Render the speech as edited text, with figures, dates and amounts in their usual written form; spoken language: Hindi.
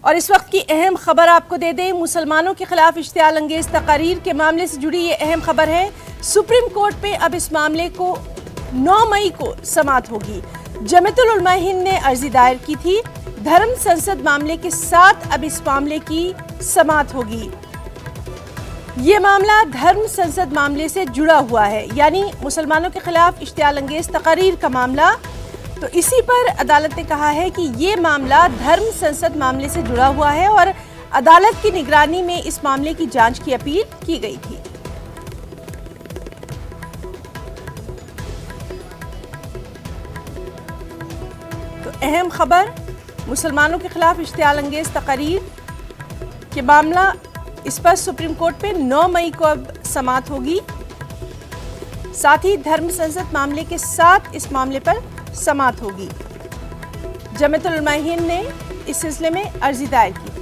और इस वक्त की अहम खबर आपको दे दें, मुसलमानों के खिलाफ इश्तियाल अंगेज तकारीर के मामले से जुड़ी ये अहम खबर है। सुप्रीम कोर्ट पे अब इस मामले को 9 मई को समाअत होगी। जमीयतुल उलमा हिंद ने अर्जी दायर की थी। धर्म संसद मामले के साथ अब इस मामले की समाअत होगी। ये मामला धर्म संसद मामले से जुड़ा हुआ है, यानी मुसलमानों के खिलाफ इश्तियाल अंगेज तकारीर का मामला। तो इसी पर अदालत ने कहा है कि ये मामला धर्म संसद मामले से जुड़ा हुआ है और अदालत की निगरानी में इस मामले की जांच की अपील की गई थी। तो अहम खबर, मुसलमानों के खिलाफ इश्तियाल अंगेज तकारीर के मामला, इस पर सुप्रीम कोर्ट पे 9 मई को अब समाअत होगी। साथ ही धर्म संसद मामले के साथ इस मामले पर समाअत होगी। जमीयतुल उलमा हिंद ने इस सिलसिले में अर्जी दायर की।